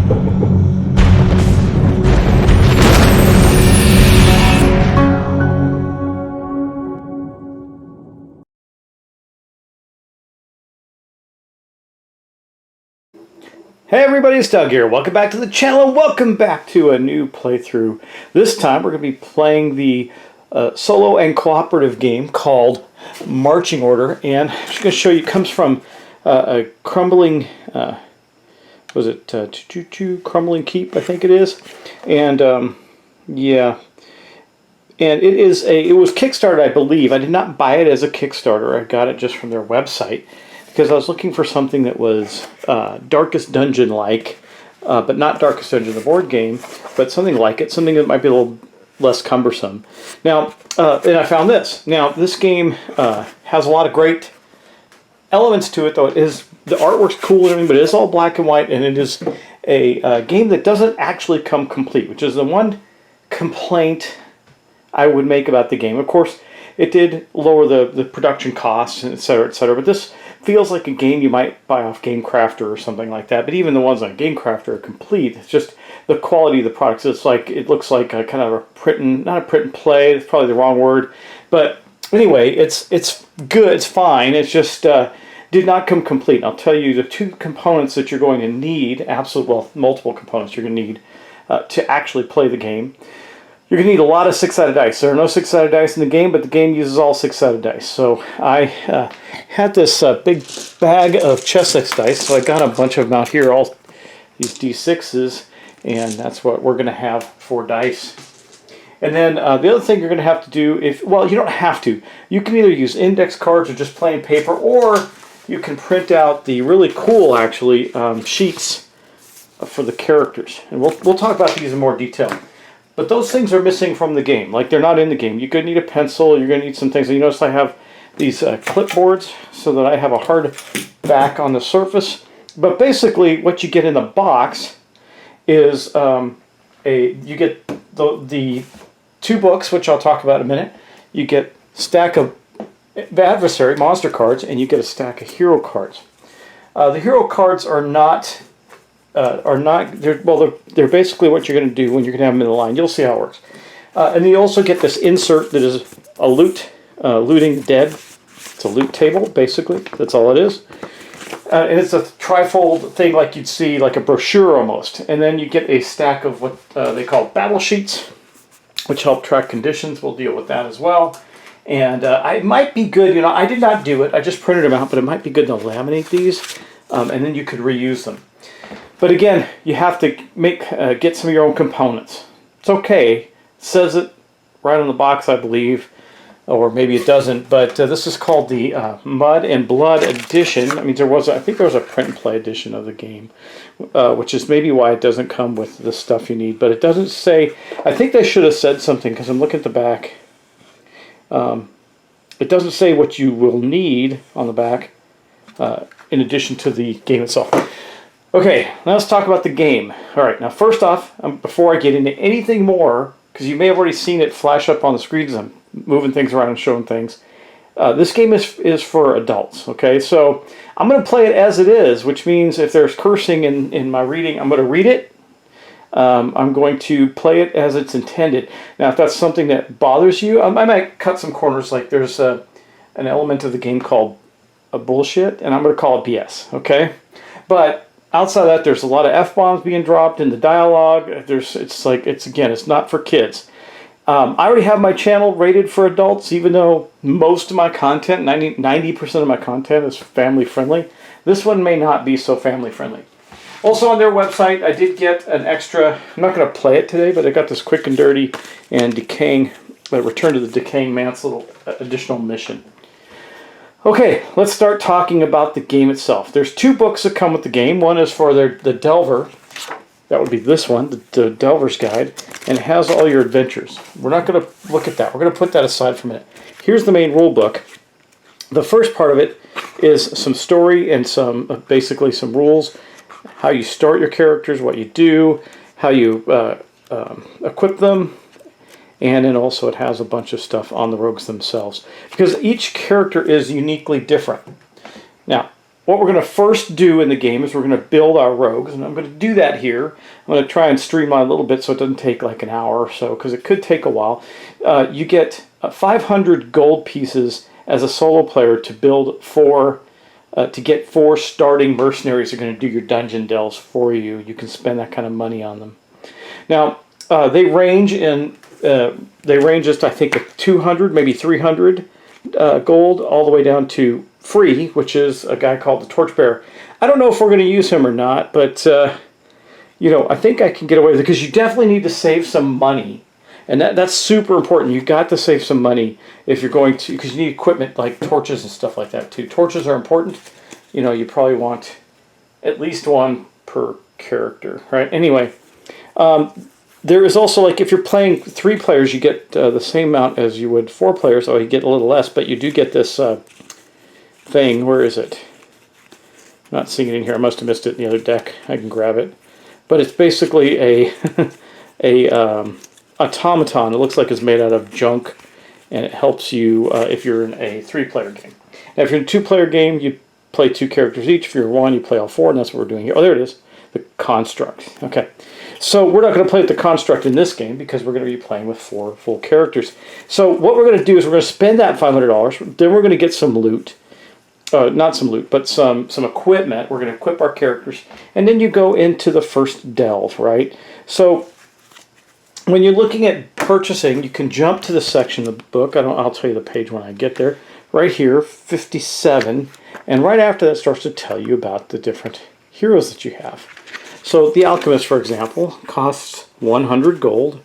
Hey everybody, it's Doug here. Welcome back to the channel and welcome back to a new playthrough. This time we're going to be playing the solo and cooperative game called Marching Order, and I'm just going to show you, it comes from a Crumbling, Crumbling Keep, I think it is. And yeah, and it was Kickstarted, I believe. I did not buy it as a Kickstarter. I got it just from their website, because I was looking for something that was Darkest Dungeon-like, but not Darkest Dungeon, the board game, but something like it, something that might be a little less cumbersome. Now, and I found this. Now, this game has a lot of great elements to it, though. The artwork's cool and everything, but it is all black and white, and it is a game that doesn't actually come complete, which is the one complaint I would make about the game. Of course, it did lower the production costs, etc., etc., but this feels like a game you might buy off Game Crafter or something like that. But even the ones on Game Crafter are complete. It's just the quality of the products. It looks like a kind of a not a print and play. It's probably the wrong word. But anyway, it's good. It's fine. It's just did not come complete. And I'll tell you the two components that you're going to need. Multiple components you're going to need to actually play the game. You're going to need a lot of six-sided dice. There are no six-sided dice in the game, but the game uses all six-sided dice. So I had this big bag of chess dice, so I got a bunch of them out here, all these D6s, and that's what we're going to have for dice. And then the other thing you're going to have to do, you don't have to. You can either use index cards or just plain paper, or you can print out the really cool, actually, sheets for the characters. And we'll talk about these in more detail. But those things are missing from the game. Like, they're not in the game. You're going to need a pencil. You're going to need some things. And you notice I have these clipboards so that I have a hard back on the surface. But basically, what you get in the box is you get the two books, which I'll talk about in a minute. You get a stack of adversary monster cards, and you get a stack of hero cards. The hero cards they're basically what you're going to do when you're going to have them in the line. You'll see how it works. And you also get this insert that is a looting dead. It's a loot table, basically. That's all it is. And it's a trifold thing like you'd see, like a brochure almost. And then you get a stack of what they call battle sheets, which help track conditions. We'll deal with that as well. And it might be good, I did not do it. I just printed them out, but it might be good to laminate these. And then you could reuse them. But again, you have to get some of your own components. It's okay. It says it right on the box, I believe, or maybe it doesn't. But this is called the Mud and Blood edition. I mean, I think there was a print and play edition of the game, which is maybe why it doesn't come with the stuff you need. But it doesn't say. I think they should have said something, because I'm looking at the back. It doesn't say what you will need on the back, in addition to the game itself. Okay, now let's talk about the game. Alright, now first off, before I get into anything more, because you may have already seen it flash up on the screen as I'm moving things around and showing things, this game is for adults, okay? So I'm going to play it as it is, which means if there's cursing in my reading, I'm going to read it. I'm going to play it as it's intended. Now, if that's something that bothers you, I might cut some corners, like there's an element of the game called a bullshit, and I'm going to call it BS, okay? But outside of that, there's a lot of F-bombs being dropped in the dialogue. It's not for kids. I already have my channel rated for adults, even though most of my content, 90% of my content is family friendly. This one may not be so family friendly. Also on their website, I did get an extra, I'm not going to play it today, but I got this Quick and Dirty and Decaying, Return to the Decaying Man's little additional mission. Okay, let's start talking about the game itself. There's two books that come with the game. One is for the Delver. That would be this one, the Delver's Guide, and it has all your adventures. We're not going to look at that. We're going to put that aside for a minute. Here's the main rule book. The first part of it is some story and basically some rules, how you start your characters, what you do, how you equip them, and then also it has a bunch of stuff on the rogues themselves, because each character is uniquely different. Now, what we're going to first do in the game is we're going to build our rogues, and I'm going to do that here. I'm going to try and streamline a little bit so it doesn't take like an hour or so, because it could take a while. You get 500 gold pieces as a solo player to build to get 4 starting mercenaries who are going to do your dungeon delves for you. You can spend that kind of money on them. Now, they range just, I think, 200, maybe 300 gold, all the way down to free, which is a guy called the Torchbearer. I don't know if we're going to use him or not, but you know, I think I can get away with it, because you definitely need to save some money. And that's super important. You've got to save some money if you're going to, because you need equipment like torches and stuff like that too. Torches are important. You know, you probably want at least 1 per character, right? Anyway, there is also, like, if you're playing 3 players, you get the same amount as you would 4 players. So you get a little less, but you do get this thing. Where is it? I'm not seeing it in here. I must have missed it in the other deck. I can grab it. But it's basically a automaton. It looks like it's made out of junk, and it helps you if you're in a 3-player game. Now, if you're in a 2-player game, you play 2 characters each. If you're 1, you play all 4, and that's what we're doing here. Oh, there it is, the construct. Okay, so we're not going to play with the construct in this game because we're going to be playing with 4 full characters. So what we're going to do is we're going to spend that $500. Then we're going to get some loot. Not some loot, but some equipment. We're going to equip our characters, and then you go into the first delve, right? So when you're looking at purchasing, you can jump to the section of the book. I'll tell you the page when I get there. Right here, 57, and right after that starts to tell you about the different heroes that you have. So the Alchemist, for example, costs 100 gold,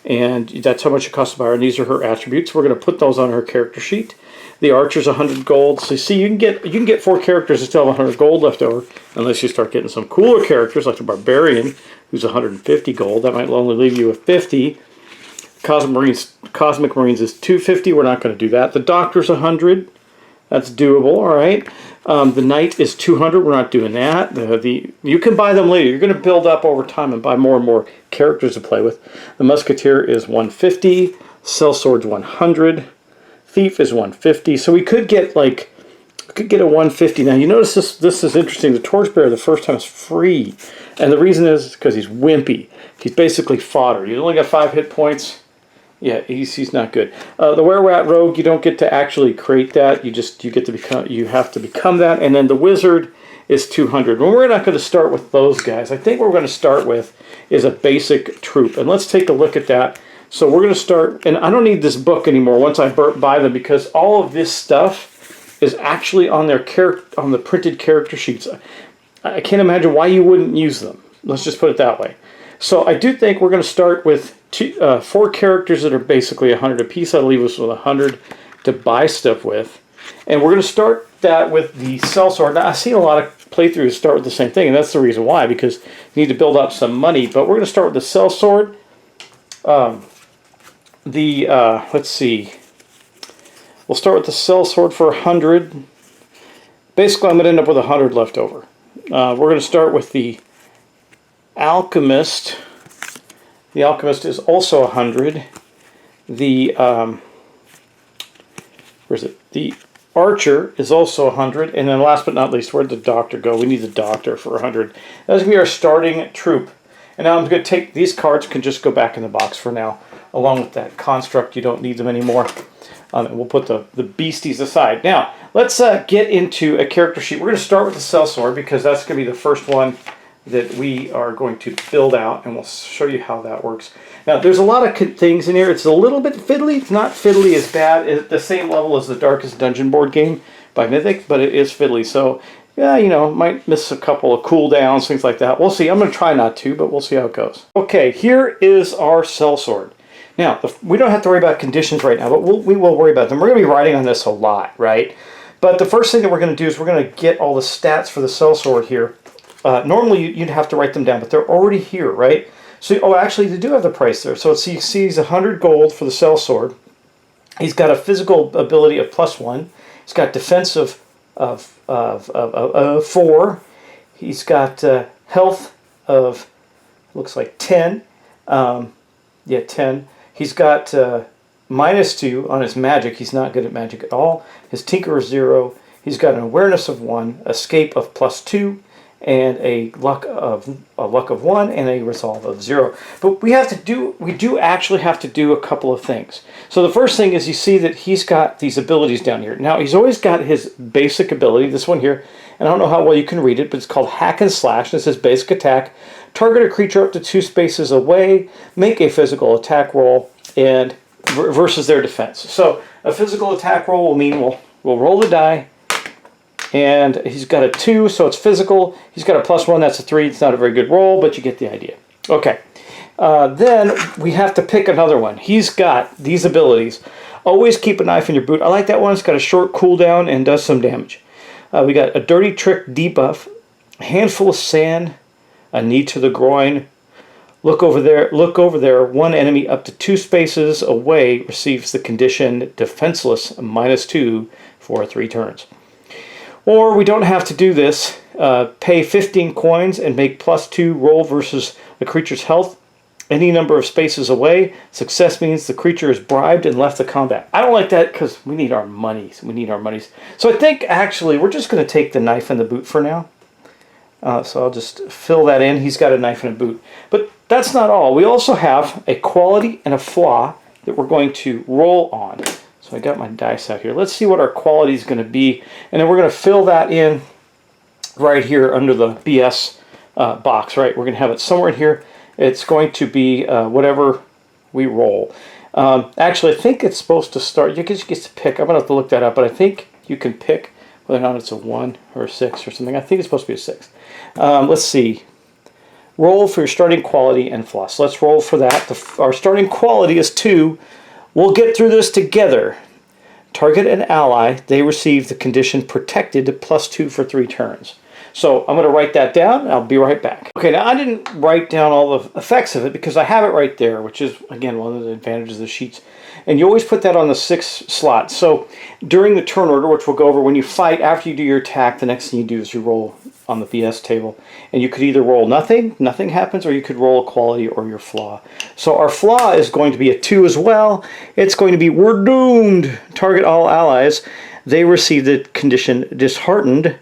and that's how much it costs to buy her, and these are her attributes. We're going to put those on her character sheet. The Archer's 100 gold. So you see, you can get 4 characters and still have 100 gold left over, unless you start getting some cooler characters like the Barbarian, who's 150 gold. That might only leave you with 50. Cosmic Marines is 250. We're not going to do that. The Doctor's 100. That's doable. All right. The Knight is 200. We're not doing that. You can buy them later. You're going to build up over time and buy more and more characters to play with. The Musketeer is 150. Sellsword's 100. Thief is 150. So we could get a 150. Now you notice this is interesting. The Torchbearer the first time is free, and the reason is because he's wimpy. He's basically fodder. You only got 5 hit points. Yeah, he's not good. The Were-Rat Rogue, you don't get to actually create that. You have to become that. And then the Wizard is 200. Well, we're not going to start with those guys. I think what we're going to start with is a basic troop, and let's take a look at that. So we're going to start, and I don't need this book anymore once I buy them, because all of this stuff is actually on the printed character sheets. I can't imagine why you wouldn't use them. Let's just put it that way. So I do think we're going to start with 4 characters that are basically 100 apiece. That'll leave us with 100 to buy stuff with. And we're going to start that with the Sellsword. Now, I've seen a lot of playthroughs start with the same thing, and that's the reason why, because you need to build up some money. But we're going to start with the Sellsword. Let's see. We'll start with the Sellsword for 100. Basically, I'm going to end up with 100 left over. We're going to start with the Alchemist. The Alchemist is also 100. The where's it? The Archer is also 100, and then last but not least, where'd the Doctor go? We need the Doctor for 100. That's going to be our starting troop. And now I'm going to take these cards, can just go back in the box for now, along with that construct. You don't need them anymore. And we'll put the beasties aside. Now, let's get into a character sheet. We're going to start with the Sellsword, because that's going to be the first one that we are going to build out, and we'll show you how that works. Now, there's a lot of things in here. It's a little bit fiddly. It's not fiddly as bad. It's the same level as the Darkest Dungeon board game by Mythic, but it is fiddly. So, yeah, you know, might miss a couple of cooldowns, things like that. We'll see. I'm going to try not to, but we'll see how it goes. Okay, here is our Sellsword. Now, we don't have to worry about conditions right now, but we will worry about them. We're going to be writing on this a lot, right? But the first thing that we're going to do is we're going to get all the stats for the Sellsword here. Normally, you'd have to write them down, but they're already here, right? So, oh, actually, they do have the price there. So, you see he's 100 gold for the Sellsword. He's got a physical ability of +1. He's got defensive of 4. He's got health of, looks like 10. Yeah, 10. He's got -2 on his magic. He's not good at magic at all. His tinker is 0. He's got an awareness of 1, escape of +2, and a luck of 1 and a resolve of 0. But we do actually have to do a couple of things. So the first thing is you see that he's got these abilities down here. Now he's always got his basic ability, this one here, and I don't know how well you can read it, but it's called Hack and Slash. This is basic attack. Target a creature up to 2 spaces away, make a physical attack roll, and versus their defense. So a physical attack roll will mean we'll roll the die. And he's got a 2, so it's physical. He's got a +1, that's a 3. It's not a very good roll, but you get the idea. Okay. Then we have to pick another one. He's got these abilities. Always keep a knife in your boot. I like that one. It's got a short cooldown and does some damage. We got a dirty trick debuff, a handful of sand, a knee to the groin. Look over there. One enemy up to 2 spaces away receives the condition defenseless -2 for 3 turns. Or we don't have to do this. Pay 15 coins and make +2 roll versus a creature's health. Any number of spaces away. Success means the creature is bribed and left the combat. I don't like that because we need our monies. So I think actually we're just going to take the knife and the boot for now. So I'll just fill that in. He's got a knife and a boot. But that's not all. We also have a quality and a flaw that we're going to roll on. So I got my dice out here. Let's see what our quality is going to be. And then we're going to fill that in right here under the BS box, right? We're going to have it somewhere in here. It's going to be whatever we roll. Actually, I think it's supposed to start. You get to pick. I'm going to have to look that up, but I think you can pick whether or not it's a 1 or a 6 or something. I think it's supposed to be a 6. Let's see. Roll for your starting quality and flaw. So let's roll for that. Our starting quality is 2. We'll get through this together. Target an ally. They receive the condition protected to +2 for 3 turns. So I'm going to write that down. I'll be right back. Okay, now I didn't write down all the effects of it because I have it right there, which is, again, one of the advantages of the sheets. And you always put that on the 6th slot. So during the turn order, which we'll go over, when you fight, after you do your attack, the next thing you do is you roll on the BS table. And you could either roll nothing happens, or you could roll a quality or your flaw. So our flaw is going to be a 2 as well. It's going to be, we're doomed. Target all allies. They receive the condition disheartened.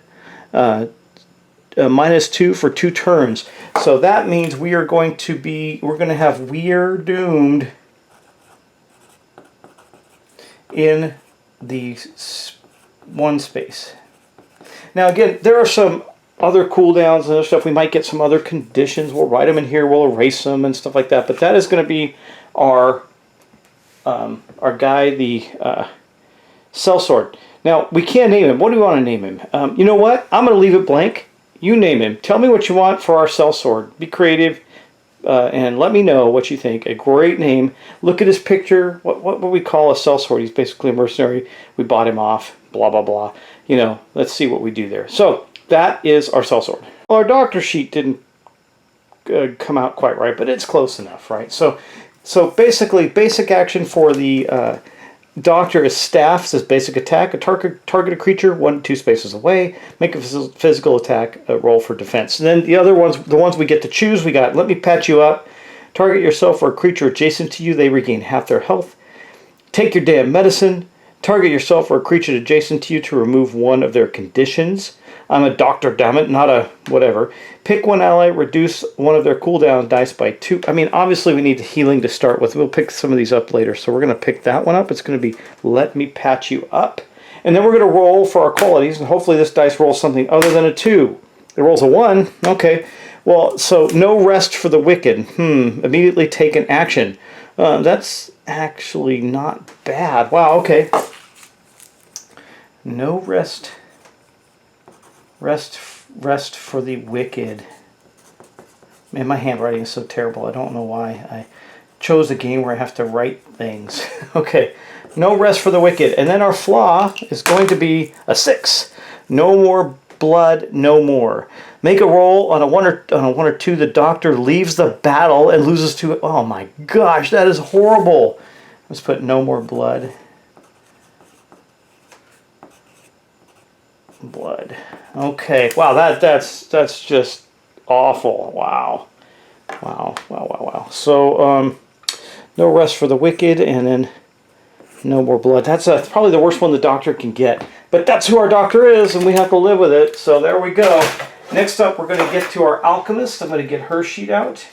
-2 for 2 turns. So that means we're going to have we're doomed in the 1 space. Now again, there are some other cooldowns and other stuff. We might get some other conditions. We'll write them in here. We'll erase them and stuff like that. But that is going to be our guy, the sellsword. Now we can't name him. What do we want to name him? You know what? I'm going to leave it blank. You name him. Tell me what you want for our sellsword. Be creative. And let me know what you think. A great name. Look at his picture. What we call a sellsword? He's basically a mercenary. We bought him off. Blah, blah, blah. You know, let's see what we do there. So that is our sellsword. Well, our doctor sheet didn't come out quite right, but it's close enough, right? So basically, basic action for the doctor is staff. Says basic attack. Target a creature 1 to 2 spaces away. Make a physical attack roll for defense. And then the other ones, the ones we get to choose, we got let me patch you up. Target yourself or a creature adjacent to you. They regain half their health. Take your damn medicine. Target yourself or a creature adjacent to you to remove 1 of their conditions. I'm a doctor, damn it, not a whatever. Pick 1 ally, reduce 1 of their cooldown dice by 2. I mean, obviously we need the healing to start with. We'll pick some of these up later. So we're going to pick that one up. It's going to be let me patch you up. And then we're going to roll for our qualities. And hopefully this dice rolls something other than a 2. It rolls a 1. Okay. Well, so no rest for the wicked. Immediately take an action. That's actually not bad. Wow, okay. No rest. Rest for the wicked. Man, my handwriting is so terrible. I don't know why I chose a game where I have to write things. Okay, no rest for the wicked. And then our flaw is going to be a 6. No more blood, no more. Make a roll on a 1 or 2. The doctor leaves the battle and loses 2. Oh my gosh, that is horrible. Let's put no more blood. Blood. Okay. Wow, that's just awful. Wow. So no rest for the wicked, and then no more blood. That's probably the worst one the doctor can get. But that's who our doctor is, and we have to live with it. So there we go. Next up, we're going to get to our alchemist. I'm going to get her sheet out.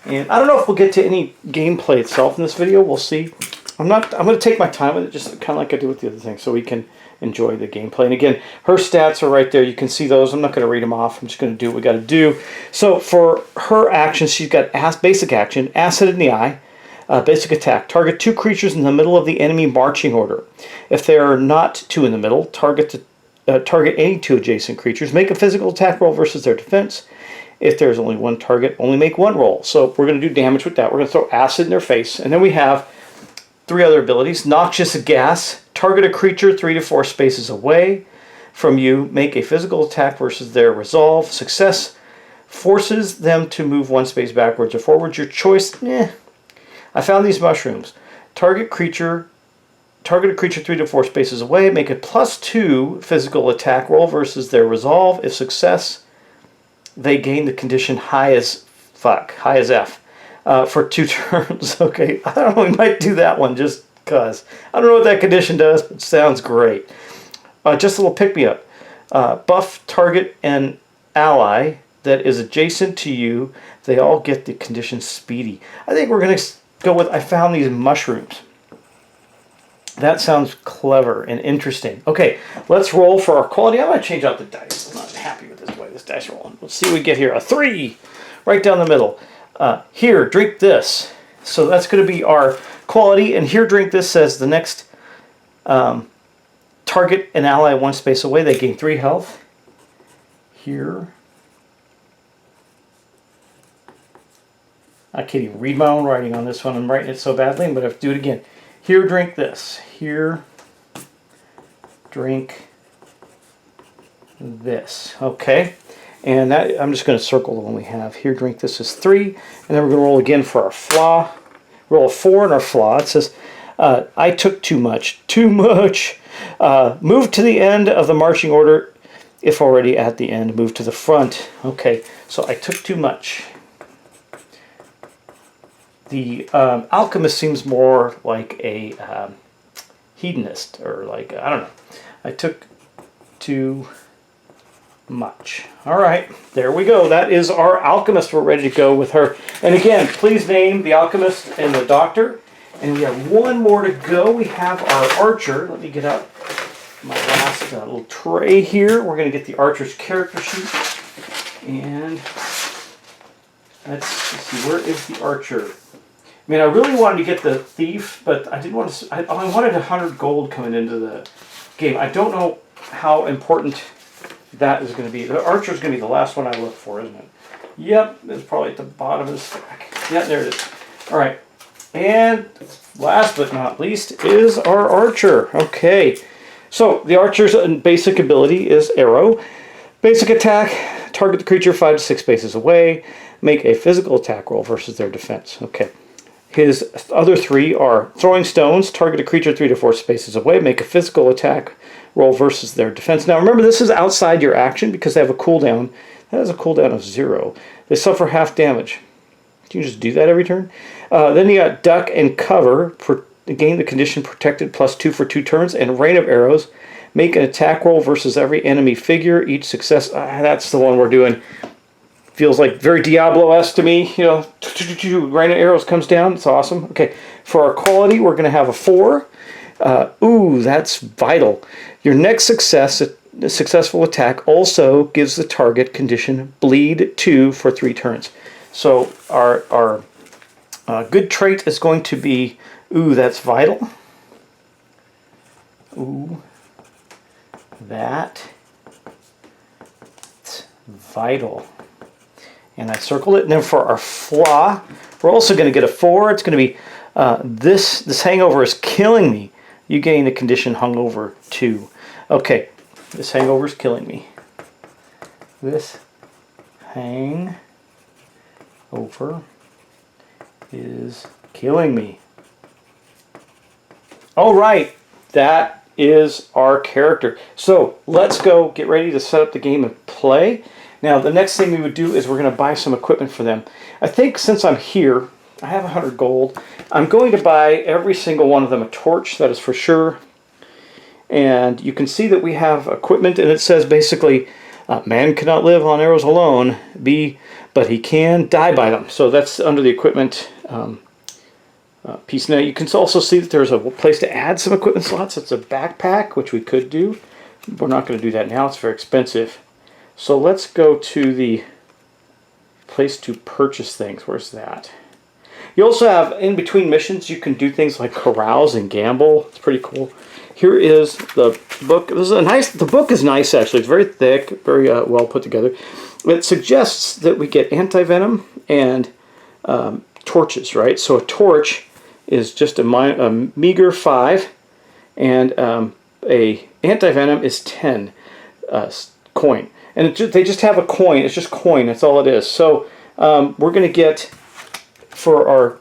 And I don't know if we'll get to any gameplay itself in this video. We'll see. I'm going to take my time with it, just kind of like I do with the other thing, so we can enjoy the gameplay. And again, her stats are right there. You can see those. I'm not going to read them off. I'm just going to do what we got to do. So for her actions, she's got basic action, acid in the eye, basic attack. Target 2 creatures in the middle of the enemy marching order. If there are not 2 in the middle, target any 2 adjacent creatures. Make a physical attack roll versus their defense. If there's only 1 target, only make 1 roll. So we're going to do damage with that. We're going to throw acid in their face. And then we have 3 other abilities. Noxious gas. Target a creature 3 to 4 spaces away from you. Make a physical attack versus their resolve. Success forces them to move 1 space backwards or forwards. Your choice. I found these mushrooms. Target a creature 3 to 4 spaces away. Make a +2 physical attack roll versus their resolve. If success, they gain the condition high as F, for 2 turns. Okay, I don't know, we might do that one just because. I don't know what that condition does, but it sounds great. Just a little pick-me-up. Buff target and ally that is adjacent to you. They all get the condition speedy. I think we're going to go with, I found these mushrooms. That sounds clever and interesting. Okay, let's roll for our quality. I'm going to change out the dice. I'm not happy with this way this dice rolling. Let's see what we get here. A 3 right down the middle. Here, drink this. So that's going to be our quality. And here, drink this says the next target an ally 1 space away. They gain 3 health. Here. I can't even read my own writing on this one. I'm writing it so badly. I'm going to have to do it again. Here, drink this. Here, drink this. Okay. And that, I'm just going to circle the one we have. Here, drink this is 3. And then we're going to roll again for our flaw. Roll a 4 in our flaw. It says, I took too much. Too much. Move to the end of the marching order. If already at the end, move to the front. Okay. So I took too much. The alchemist seems more like a hedonist, or like, I don't know. I took too much. All right, there we go. That is our alchemist. We're ready to go with her. And again, please name the alchemist and the doctor. And we have 1 more to go. We have our archer. Let me get out my last little tray here. We're going to get the archer's character sheet. And let's see, where is the archer? I mean, I really wanted to get the thief, but I didn't want to. I wanted 100 gold coming into the game. I don't know how important that is going to be. The archer is going to be the last one I look for, isn't it? Yep, it's probably at the bottom of the stack. Yeah, there it is. All right, and last but not least is our archer. Okay, so the archer's basic ability is arrow. Basic attack: target the creature 5 to 6 spaces away. Make a physical attack roll versus their defense. Okay. His other 3 are throwing stones, target a creature 3 to 4 spaces away, make a physical attack roll versus their defense. Now remember, this is outside your action because they have a cooldown. That has a cooldown of 0. They suffer half damage. Can you just do that every turn? Then you got duck and cover, gain the condition protected +2 for 2 turns, and rain of arrows. Make an attack roll versus every enemy figure. Each success, that's the one we're doing. Feels like very Diablo-esque to me. You know, rain of arrows comes down. It's awesome. Okay, for our quality, we're going to have a 4. Ooh, that's vital. Your next successful attack also gives the target condition bleed 2 for 3 turns. So our good trait is going to be, ooh, that's vital. Ooh, that's vital. And I circled it. And then for our flaw, we're also going to get a 4. It's going to be, this hangover is killing me. You gain the condition hungover 2. Okay, this hangover is killing me. This hangover is killing me. All right, that is our character. So let's go get ready to set up the game and play. Now, the next thing we would do is we're going to buy some equipment for them. I think since I'm here, I have 100 gold. I'm going to buy every single one of them a torch, that is for sure. And you can see that we have equipment, and it says basically, man cannot live on arrows alone, but he can die by them. So that's under the equipment piece. Now you can also see that there's a place to add some equipment slots. It's a backpack, which we could do. We're not going to do that now. It's very expensive. So let's go to the place to purchase things. Where's that? You also have, in between missions, you can do things like carouse and gamble. It's pretty cool. Here is the book. This is a nice. The book is nice, actually. It's very thick, very well put together. It suggests that we get anti-venom and torches, right? So a torch is just a meager 5, and a anti-venom is 10 coin. And they just have a coin. It's just coin. That's all it is. So we're going to get, for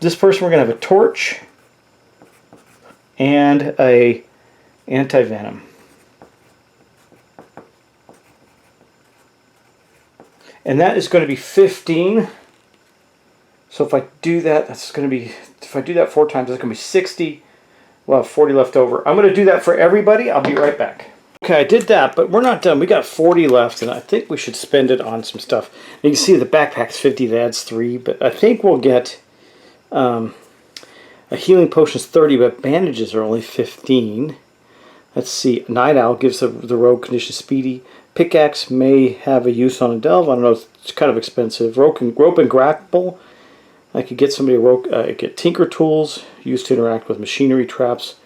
this person, we're going to have a torch and a anti-venom. And that is going to be 15. So if I do that, that's going to be, if I do that 4 times, that's going to be 60. We'll have 40 left over. I'm going to do that for everybody. I'll be right back. Okay, I did that, but we're not done. We got 40 left, and I think we should spend it on some stuff. You can see the backpack's 50, that adds 3, but I think we'll get a healing potion's 30, but bandages are only 15. Let's see. Night Owl gives the rogue condition speedy. Pickaxe may have a use on a delve. I don't know. It's kind of expensive. Rope and grapple. I could get somebody a rope. Get tinker tools used to interact with machinery traps.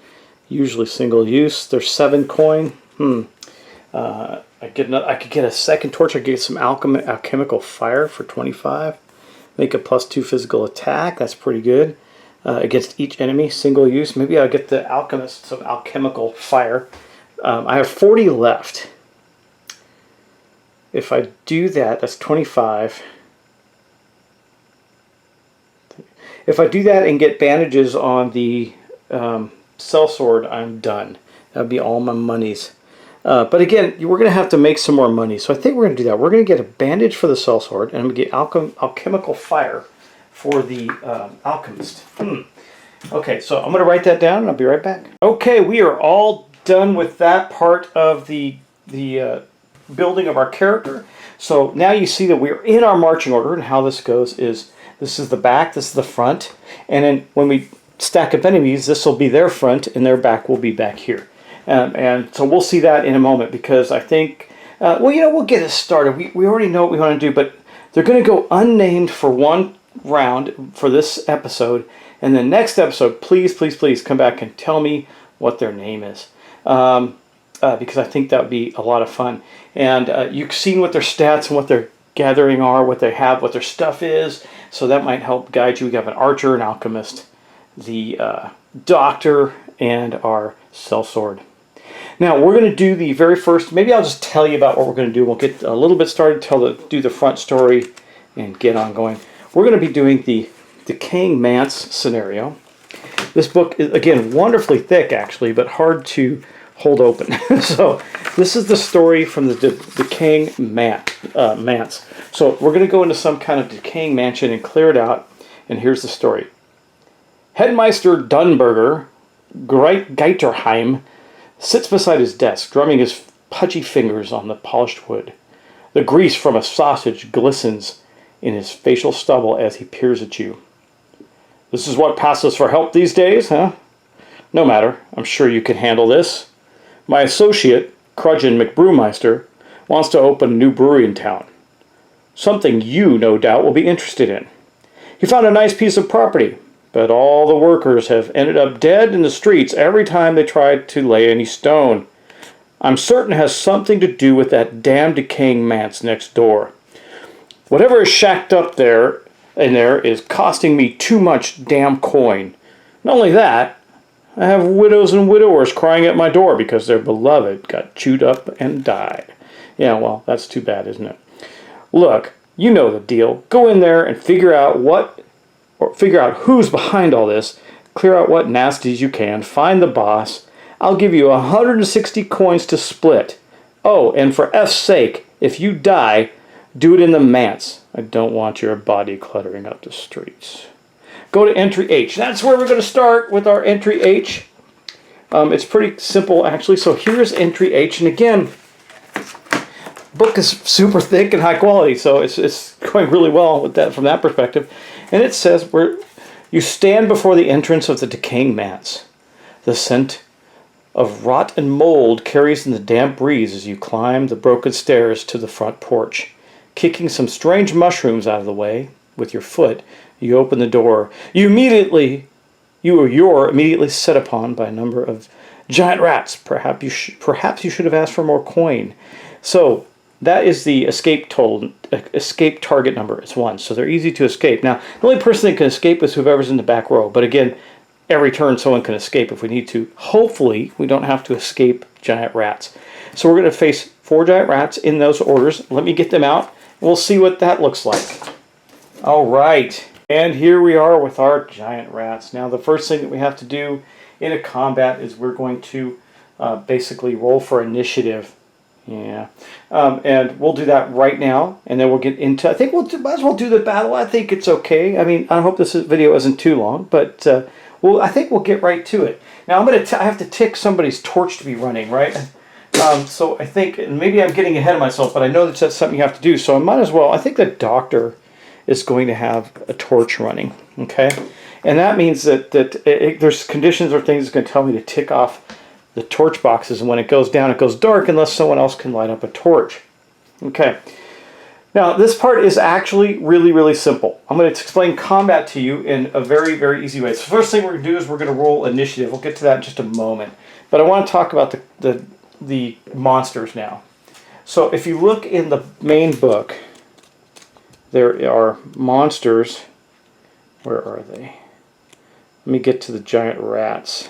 Usually single use. There's 7 coin. I could get a second torch. I could get some alchemical fire for 25. Make a +2 physical attack. That's pretty good. Against each enemy, single use. Maybe I'll get the alchemist some alchemical fire. I have 40 left. If I do that, that's 25. If I do that and get bandages on the sellsword, I'm done. That'd be all my monies. But again, we're going to have to make some more money. So I think we're going to do that. We're going to get a bandage for the sellsword, and I'm going to get alchemical fire for the alchemist. Okay, so I'm going to write that down, and I'll be right back. Okay, we are all done with that part of the building of our character. So now you see that we're in our marching order, and how this goes is this is the back, this is the front, and then when we stack up enemies, this will be their front, and their back will be back here. And so we'll see that in a moment, because I think, well, you know, we'll get us started. We already know what we want to do, but they're going to go unnamed for one round for this episode, and then next episode, please, please, please come back and tell me what their name is, because I think that would be a lot of fun. And you've seen what their stats and what their gathering are, what they have, what their stuff is, so that might help guide you. We have an archer, an alchemist, the doctor, and our sellsword. Now we're going to do the very first. Maybe I'll just tell you about what we're going to do. We'll get a little bit started, do the front story, and get on going. We're going to be doing the Decaying Manse scenario. This book is, again, wonderfully thick, actually, but hard to hold open. So this is the story from the Decaying Manse. So we're going to go into some kind of decaying mansion and clear it out. And here's the story. Headmeister Dunberger Geiterheim sits beside his desk, drumming his pudgy fingers on the polished wood. The grease from a sausage glistens in his facial stubble as he peers at you. This is what passes for help these days, huh? No matter. I'm sure you can handle this. My associate, Crudgeon McBrewmeister, wants to open a new brewery in town. Something you, no doubt, will be interested in. He found a nice piece of property, but all the workers have ended up dead in the streets every time they tried to lay any stone. I'm certain it has something to do with that damn decaying manse next door. Whatever is shacked up there is costing me too much damn coin. Not only that, I have widows and widowers crying at my door because their beloved got chewed up and died. Yeah, well, that's too bad, isn't it? Look, you know the deal. Go in there and figure out who's behind all this. Clear out what nasties you can. Find the boss. I'll give you 160 coins to split. Oh, and for F's sake, if you die, do it in the manse. I don't want your body cluttering up the streets. Go to entry H. That's where we're going to start with our entry H. It's pretty simple, actually. So here's entry H, and again, book is super thick and high quality, so it's going really well with that from that perspective. And it says, you stand before the entrance of the decaying mats. The scent of rot and mold carries in the damp breeze as you climb the broken stairs to the front porch. Kicking some strange mushrooms out of the way with your foot, you open the door. You're immediately set upon by a number of giant rats. Perhaps you should have asked for more coin. So that is the escape target number. It's 1, so they're easy to escape. Now, the only person that can escape is whoever's in the back row. But again, every turn someone can escape if we need to. Hopefully, we don't have to escape giant rats. So we're going to face 4 giant rats in those orders. Let me get them out. We'll see what that looks like. All right. And here we are with our giant rats. Now, the first thing that we have to do in a combat is we're going to basically roll for initiative. Yeah. And we'll do that right now, and then we'll get into, I think might as well do the battle. I think it's okay. I mean, I hope this video isn't too long, but I think we'll get right to it. Now, I have to tick somebody's torch to be running, right? So I think, and maybe I'm getting ahead of myself, but I know that's something you have to do, so I might as well. I think the doctor is going to have a torch running, okay? And that means that there's conditions or things that's going to tell me to tick off the torch boxes, and when it goes down, it goes dark unless someone else can light up a torch. Okay. Now, this part is actually really, really simple. I'm going to explain combat to you in a very, very easy way. So the first thing we're going to do is we're going to roll initiative. We'll get to that in just a moment. But I want to talk about the monsters now. So if you look in the main book, there are monsters. Where are they? Let me get to the giant rats.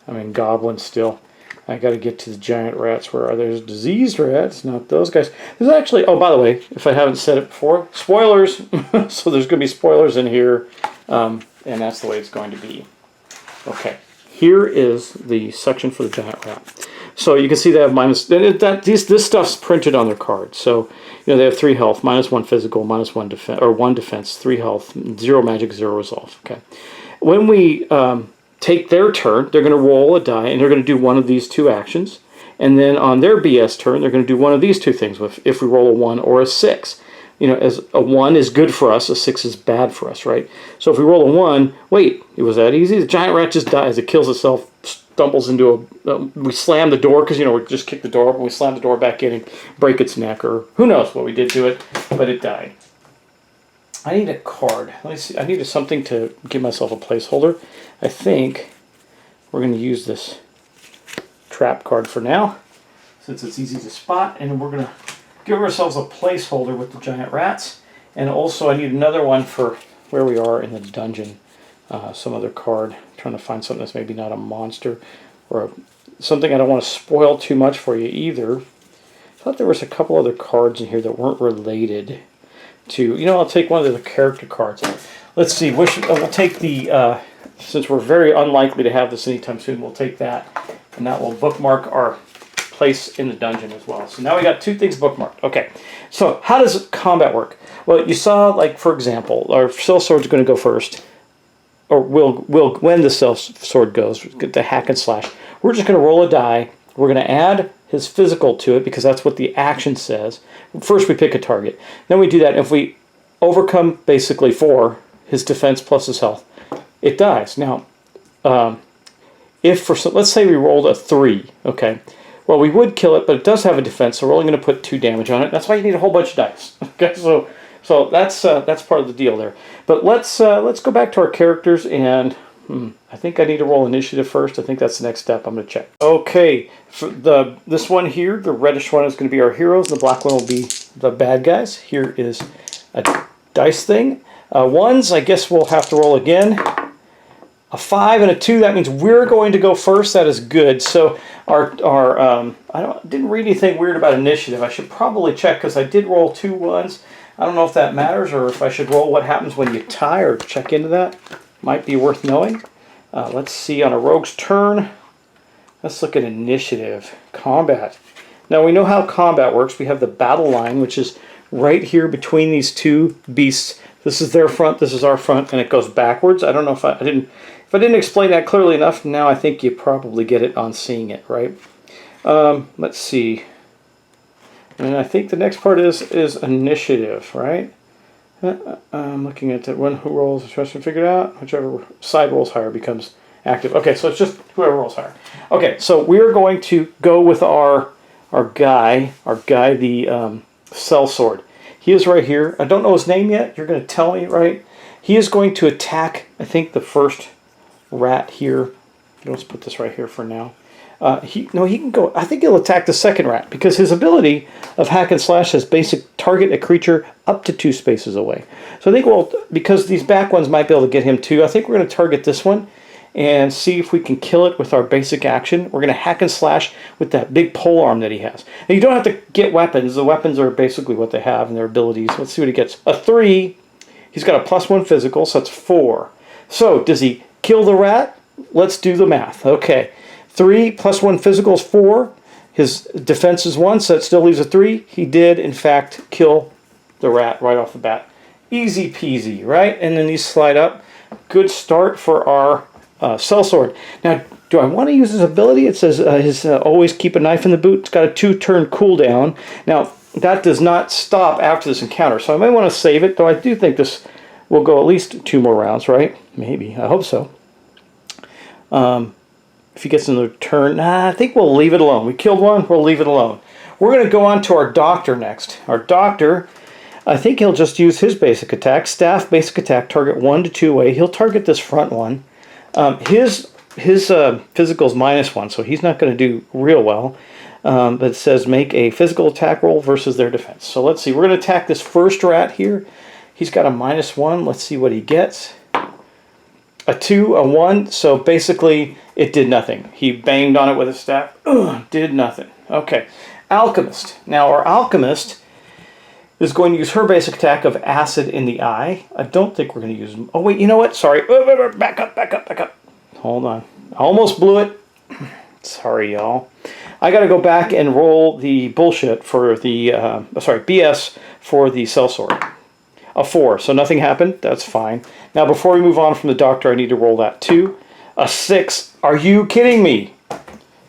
I'm in goblins still. I got to get to the giant rats. Where are there? Diseased rats, not those guys. There's actually, oh, by the way, if I haven't said it before, spoilers. So there's going to be spoilers in here, and that's the way it's going to be. Okay, here is the section for the giant rat. So you can see they have this stuff's printed on their cards. So they have 3 health, -1 physical, -1 defense, or 1 defense, 3 health, 0 magic, 0 resolve. Okay, when we take their turn, they're going to roll a die, and they're going to do one of these 2 actions. And then on their BS turn, they're going to do one of these 2 things. If we roll a 1 or a 6, as a 1 is good for us, a 6 is bad for us, right? So if we roll a 1, wait, it was that easy? The giant rat just dies. It kills itself, stumbles into we slam the door, because, we just kick the door open, we slam the door back in and break its neck, or who knows what we did to it, but it died. I need a card. Let me see. I needed something to give myself a placeholder. I think we're going to use this trap card for now, since it's easy to spot, and we're going to give ourselves a placeholder with the giant rats. And also I need another one for where we are in the dungeon. Some other card. I'm trying to find something that's maybe not a monster, or something I don't want to spoil too much for you either. I thought there was a couple other cards in here that weren't related to, I'll take one of the character cards. Let's see, we'll take the, since we're very unlikely to have this anytime soon, we'll take that, and that will bookmark our place in the dungeon as well. So now we got 2 things bookmarked. Okay, so how does combat work? Well, you saw, like, for example, our sellsword's going to go first, or when the sellsword goes, get the hack and slash. We're just going to roll a die. We're going to add his physical to it, because that's what the action says. First we pick a target. Then we do that. If we overcome basically 4, his defense plus his health, it dies. Now, let's say we rolled a 3, okay. Well, we would kill it, but it does have a defense, so we're only going to put 2 damage on it. That's why you need a whole bunch of dice. Okay, so that's part of the deal there. But let's go back to our characters, and I think I need to roll initiative first. I think that's the next step. I'm going to check. Okay, for this one here, the reddish one is going to be our heroes, and the black one will be the bad guys. Here is a dice thing. Ones, I guess we'll have to roll again. A 5 and a 2, that means we're going to go first. That is good. So I didn't read anything weird about initiative. I should probably check, because I did roll 2 ones. I don't know if that matters, or if I should roll what happens when you tie, or check into that. Might be worth knowing. Let's see, on a rogue's turn, let's look at initiative. Combat. Now we know how combat works. We have the battle line, which is right here between these 2 beasts. This is their front, this is our front, and it goes backwards. I don't know if I didn't If I didn't explain that clearly enough, now I think you probably get it on seeing it, right? Let's see. And I think the next part is initiative, right? I'm looking at that one who rolls the question figured out. Whichever side rolls higher becomes active. Okay, so it's just whoever rolls higher. Okay, so we're going to go with our guy, the sellsword. He is right here. I don't know his name yet. You're going to tell me, right? He is going to attack, I think, the first rat here. Let's put this right here for now. He can go. I think he'll attack the second rat because his ability of hack and slash has basic target a creature up to 2 spaces away. So I think because these back ones might be able to get him too, I think we're going to target this one and see if we can kill it with our basic action. We're going to hack and slash with that big pole arm that he has. Now you don't have to get weapons. The weapons are basically what they have and their abilities. Let's see what he gets. A 3. He's got a +1 physical, so that's 4. So does he kill the rat? Let's do the math. Okay. 3 + 1 physical is 4. His defense is 1, so that still leaves a 3. He did, in fact, kill the rat right off the bat. Easy peasy, right? And then these slide up. Good start for our sellsword. Now, do I want to use his ability? It says his always keep a knife in the boot. It's got a 2-turn cooldown. Now, that does not stop after this encounter, so I might want to save it, though I do think this will go at least 2 more rounds, right? Maybe. I hope so. If he gets another turn, I think we'll leave it alone. We killed one, we'll leave it alone. We're going to go on to our doctor next. Our doctor, I think he'll just use his basic attack. Staff basic attack, target 1 to 2 away. He'll target this front one. His physical is -1, so he's not going to do real well. But it says make a physical attack roll versus their defense. So let's see. We're going to attack this first rat here. He's got a -1. Let's see what he gets. A 2, a 1, so basically it did nothing. He banged on it with a staff. Did nothing. Okay. Alchemist. Now our alchemist is going to use her basic attack of acid in the eye. I don't think we're going to use... Oh, wait, you know what? Sorry. Back up. Hold on. I almost blew it. Sorry, y'all. I got to go back and roll the bullshit for the... BS for the sellsword. A 4, so nothing happened. That's fine. Now, before we move on from the doctor, I need to roll that 2. A 6. Are you kidding me?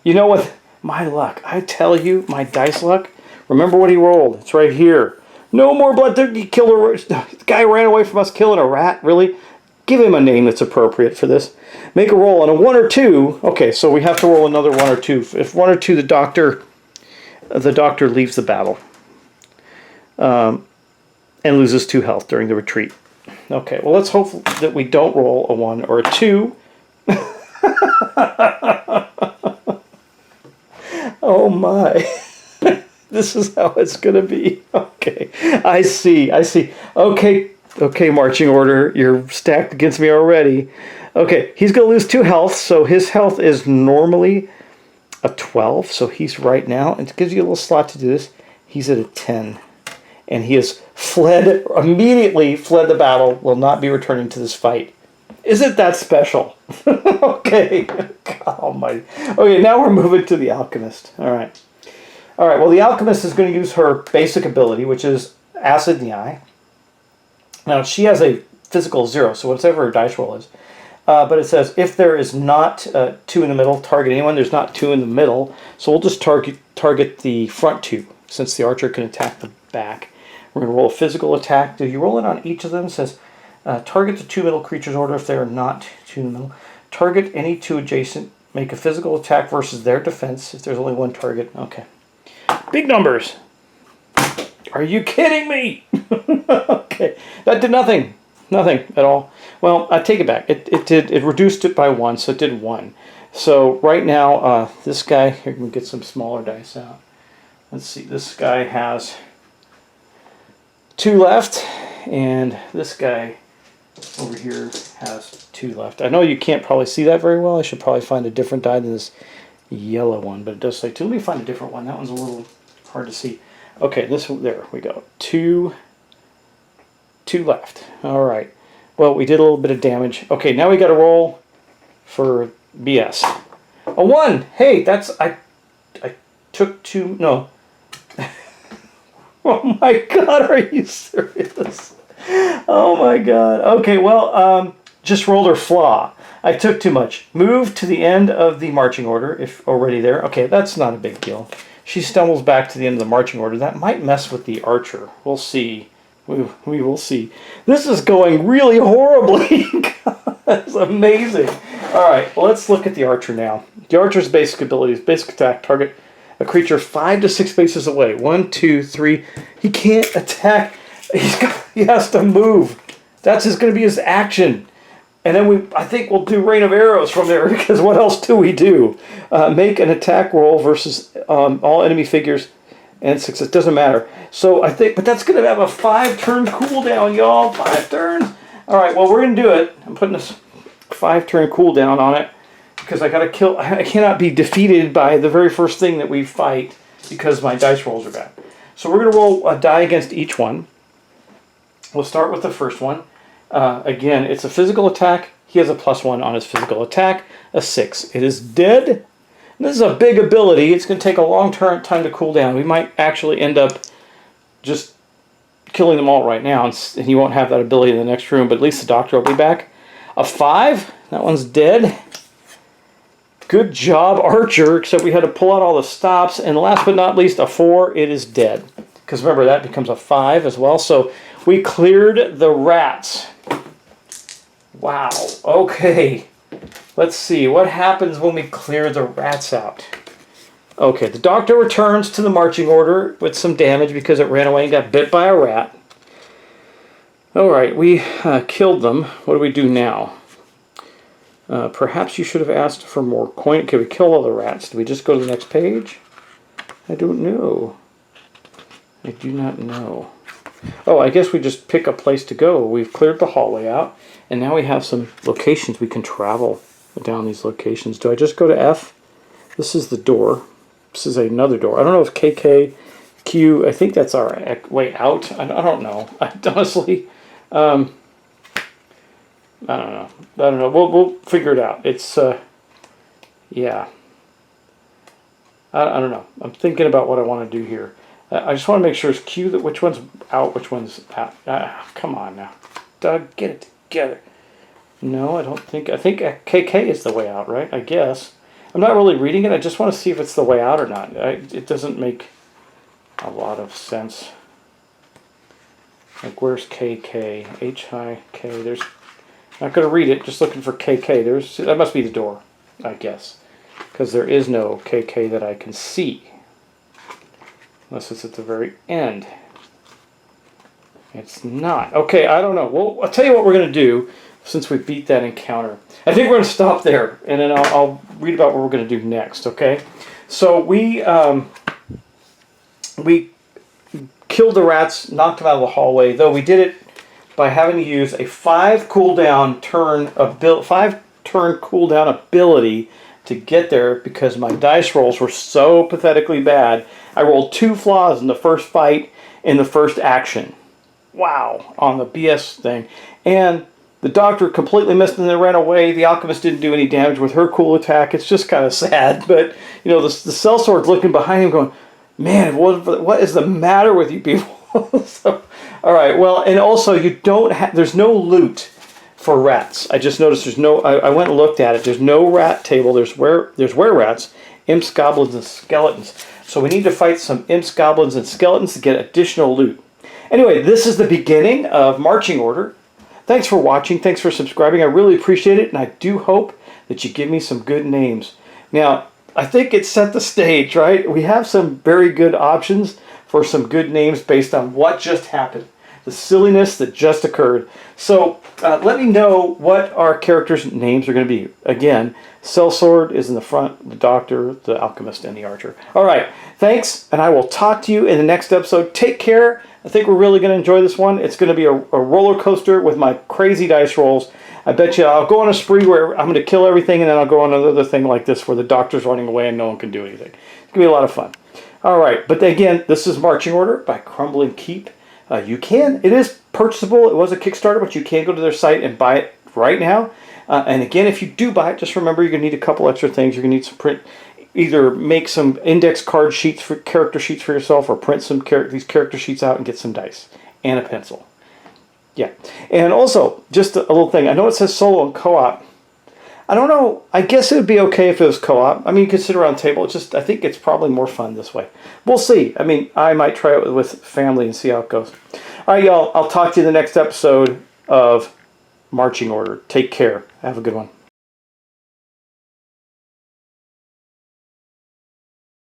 You know what? My luck. I tell you, my dice luck. Remember what he rolled. It's right here. No more blood. He killed a... The guy ran away from us killing a rat. Really? Give him a name that's appropriate for this. Make a roll on a 1 or 2. Okay, so we have to roll another 1 or 2. If 1 or 2, the doctor leaves the battle. And loses 2 health during the retreat. Okay, well, let's hope that we don't roll a 1 or a 2. Oh my. This is how it's going to be. Okay, I see. Okay, marching order. You're stacked against me already. Okay, he's going to lose 2 health, so his health is normally a 12, so he's right now, and it gives you a little slot to do this, he's at a 10. And he has immediately fled the battle, will not be returning to this fight. Isn't that special? Okay. God almighty. Okay, now we're moving to the alchemist. All right, well, the alchemist is going to use her basic ability, which is acid in the eye. Now, she has a physical 0, so whatever her dice roll is. But it says, if there is not 2 in the middle, target anyone. There's not 2 in the middle, so we'll just target the front 2, since the archer can attack the back. We're going to roll a physical attack. Do you roll it on each of them? It says, target the 2 middle creatures order if they are not 2 in the middle. Target any 2 adjacent. Make a physical attack versus their defense if there's only 1 target. Okay. Big numbers. Are you kidding me? Okay. That did nothing. Nothing at all. Well, I take it back. It reduced it by 1, so it did 1. So right now, this guy, here, we can get some smaller dice out. Let's see. This guy has 2 left, and this guy over here has 2 left. I know you can't probably see that very well. I should probably find a different die than this yellow one, but it does say 2. Let me find a different one. That one's a little hard to see. Okay, there we go. 2 left. All right. Well, we did a little bit of damage. Okay, now we got to roll for BS. A 1. Hey, that's I took 2. No. Oh my God, are you serious? Oh my God. Okay, well, just rolled her flaw. I took too much. Move to the end of the marching order, if already there. Okay, that's not a big deal. She stumbles back to the end of the marching order. That might mess with the archer. We'll see. We will see. This is going really horribly. That's amazing. All right, well, let's look at the archer now. The archer's basic abilities, basic attack, target a creature 5 to 6 spaces away. 1, 2, 3. He can't attack. He has to move. That's going to be his action. And then I think we'll do Rain of Arrows from there, because what else do we do? Make an attack roll versus all enemy figures and success. Doesn't matter. So I think, but that's going to have a 5-turn cooldown, y'all. 5 turns. All right, well, we're going to do it. I'm putting this 5-turn cooldown on it because I got to kill. I cannot be defeated by the very first thing that we fight because my dice rolls are bad. So we're going to roll a die against each one. We'll start with the first one. Again, it's a physical attack. He has a +1 on his physical attack, a 6. It is dead. And this is a big ability. It's going to take a long time to cool down. We might actually end up just killing them all right now, and he won't have that ability in the next room, but at least the doctor will be back. A 5. That one's dead. Good job, Archer, except we had to pull out all the stops. And last but not least, a 4. It is dead. Because remember, that becomes a 5 as well. So we cleared the rats. Wow. Okay. Let's see. What happens when we clear the rats out? Okay, the doctor returns to the marching order with some damage because it ran away and got bit by a rat. Alright, we killed them. What do we do now? Perhaps you should have asked for more coin. Okay, we kill all the rats. Do we just go to the next page? I don't know. I do not know. Oh, I guess we just pick a place to go. We've cleared the hallway out, and now we have some locations we can travel down these locations. Do I just go to F? This is the door. This is another door. I don't know if KK, Q, I think that's our way out. I don't know. Honestly, I don't know. We'll figure it out. It's, yeah. I don't know. I'm thinking about what I want to do here. I just want to make sure it's Q, that which one's out, which one's out. Come on now. Doug, get it together. No, I don't think. I think KK is the way out, right? I guess. I'm not really reading it. I just want to see if it's the way out or not. It doesn't make a lot of sense. Like, where's KK? H-I-K. There's... Not going to read it. Just looking for KK. That must be the door, I guess. Because there is no KK that I can see. Unless it's at the very end. It's not. Okay, I don't know. Well, I'll tell you what we're going to do since we beat that encounter. I think we're going to stop there, and then I'll read about what we're going to do next, okay? So we killed the rats, knocked them out of the hallway, though we did it by having to use a 5 turn cooldown ability to get there because my dice rolls were so pathetically bad. I rolled 2 flaws in the first fight in the first action. Wow, on the BS thing. And the doctor completely missed and then ran away. The alchemist didn't do any damage with her cool attack. It's just kind of sad. But, you know, the sellsword's looking behind him going, man, what is the matter with you people? So, all right, well, and also you don't have, there's no loot for rats. I just noticed there's no, I went and looked at it. There's no rat table. There's were-rats, imps, goblins, and skeletons. So we need to fight some imps, goblins, and skeletons to get additional loot. Anyway, this is the beginning of Marching Order. Thanks for watching. Thanks for subscribing. I really appreciate it, and I do hope that you give me some good names. Now, I think it set the stage, right? We have some very good options for some good names based on what just happened. The silliness that just occurred. So let me know what our characters' names are going to be. Again, Sellsword is in the front, the Doctor, the Alchemist, and the Archer. All right, thanks, and I will talk to you in the next episode. Take care. I think we're really going to enjoy this one. It's going to be a roller coaster with my crazy dice rolls. I bet you I'll go on a spree where I'm going to kill everything, and then I'll go on another thing like this where the Doctor's running away and no one can do anything. It's going to be a lot of fun. All right, but again, this is Marching Order by Crumbling Keep. It is purchasable. It was a Kickstarter, but you can go to their site and buy it right now. And again, if you do buy it, just remember you're going to need a couple extra things. You're going to need some print, either make some index card sheets, for character sheets for yourself, or print some these character sheets out and get some dice and a pencil. Yeah. And also, just a little thing. I know it says solo and co-op. I don't know. I guess it would be okay if it was co-op. I mean, you could sit around a table. It's just, I think it's probably more fun this way. We'll see. I mean, I might try it with family and see how it goes. All right, y'all. I'll talk to you in the next episode of Marching Order. Take care. Have a good one.